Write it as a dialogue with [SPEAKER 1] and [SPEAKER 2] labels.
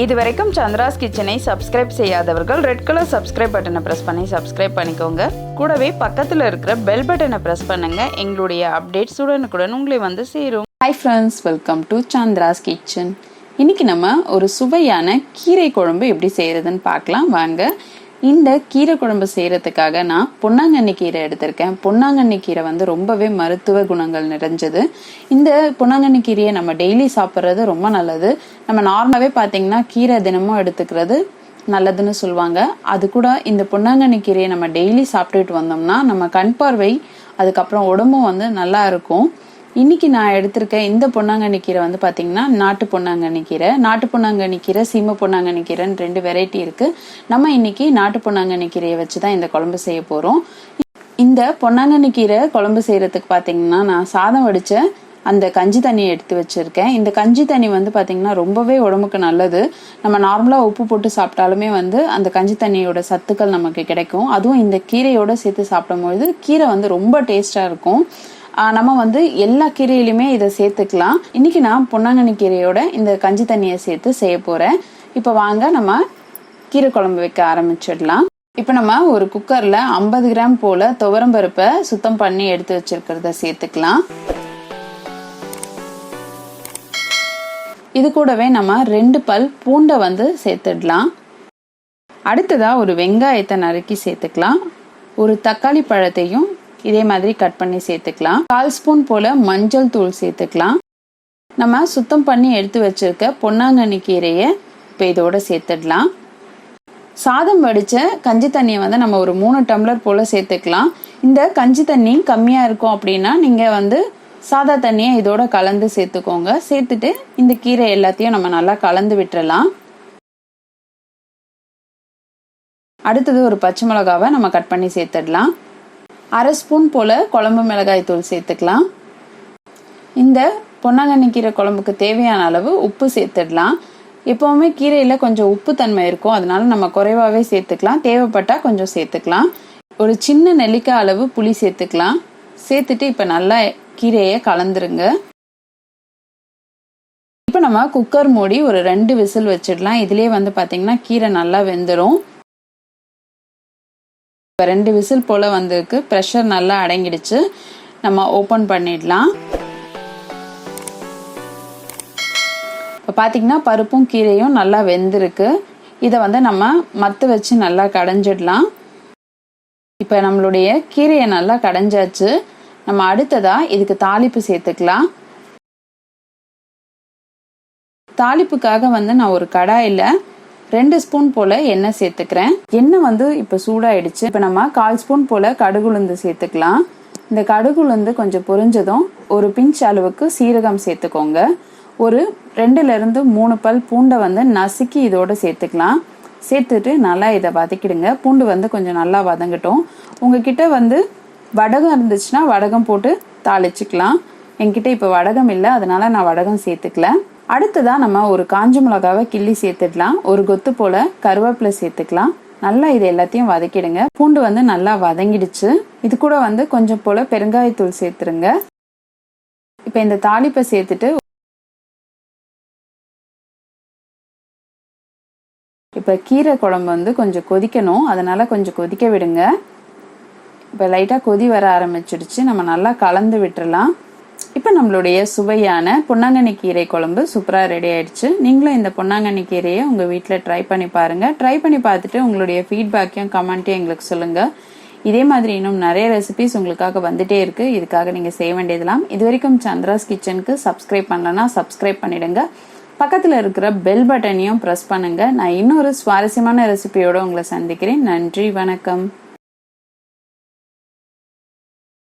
[SPEAKER 1] இதுவரைக்கும் சந்திராஸ் கிச்சனை சப்ஸ்கிரைப் செய்யாதவர்கள் ரெட் கலர் சப்ஸ்கிரைப் பட்டனை ப்ரெஸ் பண்ணி சப்ஸ்கிரைப் பண்ணிக்கோங்க. கூடவே பக்கத்தில் இருக்கிற பெல் பட்டனை ப்ரெஸ் பண்ணுங்க. எங்களுடைய அப்டேட்ஸ் உடனுக்குடன் உங்களை வந்து சேரும்.
[SPEAKER 2] Hi friends, welcome to Chandra's kitchen. இன்னைக்கு நம்ம ஒரு சுவையான கீரை குழம்பு எப்படி செய்யறதுன்னு பார்க்கலாம் வாங்க. இந்த கீரை குழம்பு செய்யறதுக்காக நான் பொன்னாங்கண்ணி கீரை எடுத்திருக்கேன். பொன்னாங்கண்ணி கீரை வந்து ரொம்பவே மருத்துவ குணங்கள் நிறைஞ்சது. இந்த பொன்னாங்கண்ணி கீரையை நம்ம டெய்லி சாப்பிட்றது ரொம்ப நல்லது. நம்ம நார்மலாவே பாத்தீங்கன்னா கீரை தினமும் எடுத்துக்கிறது நல்லதுன்னு சொல்லுவாங்க. அது கூட இந்த பொன்னாங்கண்ணி கீரையை நம்ம டெய்லி சாப்பிட்டுட்டு வந்தோம்னா நம்ம கண் பார்வை அதுக்கப்புறம் உடம்பும் வந்து நல்லா இருக்கும். இன்னைக்கு நான் எடுத்திருக்க இந்த பொன்னாங்கண்ணி கீரை வந்து பாத்தீங்கன்னா நாட்டு பொன்னாங்கண்ணி கீரை, சீம பொன்னாங்கண்ணி கீரைன்னு 2 வெரைட்டி இருக்கு. நம்ம இன்னைக்கு நாட்டு பொன்னாங்கண்ணி கீரையை வச்சுதான் இந்த குழம்பு செய்ய போறோம். இந்த பொன்னாங்கண்ணி கீரை குழம்பு செய்யறதுக்கு பாத்தீங்கன்னா நான் சாதம் வடிச்ச அந்த கஞ்சி தண்ணியை எடுத்து வச்சிருக்கேன். இந்த கஞ்சி தண்ணி வந்து பாத்தீங்கன்னா ரொம்பவே உடம்புக்கு நல்லது. நம்ம நார்மலா உப்பு போட்டு சாப்பிட்டாலுமே வந்து அந்த கஞ்சி தண்ணியோட சத்துக்கள் நமக்கு கிடைக்கும். அதுவும் இந்த கீரையோட சேர்த்து சாப்பிடும்போது கீரை வந்து ரொம்ப டேஸ்டா இருக்கும். நம்ம வந்து எல்லா கீரையிலுமே இதை சேர்த்துக்கலாம். இன்னைக்கு நான் பொன்னாங்கண்ணி கீரையோட இந்த கஞ்சி தண்ணியை சேர்த்து செய்ய போறேன். இப்ப வாங்க நம்ம கீரை குழம்பு வைக்க ஆரம்பிச்சிடலாம். இப்ப நம்ம ஒரு குக்கர்ல 50 கிராம் போல துவரம் பருப்பை சுத்தம் பண்ணி எடுத்து வச்சிருக்கிறத சேர்த்துக்கலாம். இது கூடவே நம்ம 2 பல் பூண்டை வந்து சேர்த்துடலாம். அடுத்ததா ஒரு வெங்காயத்தை நறுக்கி சேர்த்துக்கலாம். ஒரு தக்காளி பழத்தையும் இதே மாதிரி கட் பண்ணி சேர்த்துக்கலாம். 1/4 ஸ்பூன் போல மஞ்சள் தூள் சேர்த்துக்கலாம். நம்ம சுத்தம் பண்ணி எடுத்து வச்சிருக்க பொன்னாங்கண்ணி கீரையை இப்போ இதோட சேர்த்துடலாம். சாதம் வடிச்ச கஞ்சி தண்ணியை வந்து நம்ம ஒரு 3 டம்ளர் போல சேர்த்துக்கலாம். இந்த கஞ்சி தண்ணி கம்மியா இருக்கும் அப்படின்னா நீங்க வந்து சாதா தண்ணியை இதோட கலந்து சேர்த்துக்கோங்க. சேர்த்துட்டு இந்த கீரை எல்லாத்தையும் நம்ம நல்லா கலந்து விட்டுறலாம். அடுத்தது ஒரு பச்சை மிளகாவை நம்ம கட் பண்ணி சேர்த்துடலாம். 1/2 ஸ்பூன் போல குழம்பு மிளகாய் தூள் சேர்த்துக்கலாம். இந்த பொன்னாங்கண்ணி கீரை குழம்புக்கு தேவையான அளவு உப்பு சேர்த்துடலாம். எப்பவுமே கீரையில கொஞ்சம் உப்பு தன்மை இருக்கும், அதனால நம்ம குறைவாவே சேர்த்துக்கலாம். தேவைப்பட்டா கொஞ்சம் சேர்த்துக்கலாம். ஒரு சின்ன நெல்லிக்காய் அளவு புளி சேர்த்துக்கலாம். சேர்த்துட்டு இப்ப நல்லா கீரையை கலந்துருங்க. இப்ப நம்ம குக்கர் மூடி ஒரு 2 விசில் வச்சிடலாம். இதுலயே வந்து பாத்தீங்கன்னா கீரை நல்லா வெந்துடும். 2 விசில் போல வந்திருக்கு. ப்ரெஷர் நல்லா அடங்கிடுச்சு. நம்ம ஓபன் பண்ணிடலாம். இப்போ பாத்தீங்கன்னா பருப்பும் கீரையும் நல்லா வெந்திருக்கு. இதை வந்து நம்ம மத்து வச்சு நல்லா கடைஞ்சிடலாம். இப்போ நம்மளுடைய கீரையை நல்லா கடைஞ்சாச்சு. நம்ம அடுத்ததா இதுக்கு தாளிப்பு சேர்த்துக்கலாம். தாளிப்புக்காக வந்து நான் ஒரு கடாயில 2 ஸ்பூன் போல எண்ணெய் சேர்த்துக்கிறேன். எண்ணெய் வந்து இப்ப சூடாயிடுச்சு. இப்ப நம்ம 1/4 ஸ்பூன் போல கடுகுளுந்து சேர்த்துக்கலாம். இந்த கடுகுளுந்து கொஞ்சம் பொரிஞ்சதும் ஒரு பிஞ்ச் அளவுக்கு சீரகம் சேர்த்துக்கோங்க. ஒரு 2 to 3 பல் பூண்டை வந்து நசுக்கி இதோட சேர்த்துக்கலாம். சேர்த்துட்டு நல்லா இதை வதக்கிடுங்க. பூண்டு வந்து கொஞ்சம் நல்லா வதங்கட்டும். உங்ககிட்ட வந்து வடகம் இருந்துச்சுன்னா வடகம் போட்டு தாளிச்சுக்கலாம். என்கிட்ட இப்ப வடகம் இல்லை, அதனால நான் வடகம் சேர்த்துக்கல. அடுத்ததா நம்ம ஒரு காஞ்ச மிளகாவை கிள்ளி சேர்த்துடலாம். ஒரு கொத்து போல கருவேப்பிலை சேர்த்துக்கலாம். நல்லா இது எல்லாத்தையும் வதக்கிடுங்க. பூண்டு வந்து நல்லா வதங்கிடுச்சு. இது கூட வந்து கொஞ்சம் போல பெருங்காயத்தூள் சேர்த்துருங்க. இப்ப இந்த தாளிப்பை சேர்த்துட்டு இப்ப கீரை குழம்பு வந்து கொஞ்சம் கொதிக்கணும், அதனால கொஞ்சம் கொதிக்க விடுங்க. இப்ப லைட்டா கொதி வர ஆரம்பிச்சிடுச்சு. நம்ம நல்லா கலந்து விட்டுறலாம். இப்ப நம்மளுடைய சுவையான பொன்னாங்கண்ணி கீரை குழம்பு சூப்பரா ரெடி ஆயிடுச்சு. நீங்களும் இந்த பொன்னாங்கண்ணி கீரையை உங்க வீட்டுல ட்ரை பண்ணி பாருங்க. ட்ரை பண்ணி பார்த்துட்டு உங்களுடைய ஃபீட்பேக்கையும் கமெண்ட்டையும் எங்களுக்கு சொல்லுங்க. இதே மாதிரி இன்னும் நிறைய ரெசிபிஸ் உங்களுக்காக வந்துட்டே இருக்கு. இதுக்காக நீங்க செய்ய வேண்டியதெல்லாம், இது வரைக்கும் சந்திராஸ் கிச்சனுக்கு சப்ஸ்கிரைப் பண்ணலன்னா சப்ஸ்கிரைப் பண்ணிடுங்க. பக்கத்துல இருக்கிற பெல் பட்டனையும் பிரஸ் பண்ணுங்க. நான் இன்னொரு சுவாரஸ்யமான ரெசிபியோட உங்களை சந்திக்கிறேன். நன்றி, வணக்கம்.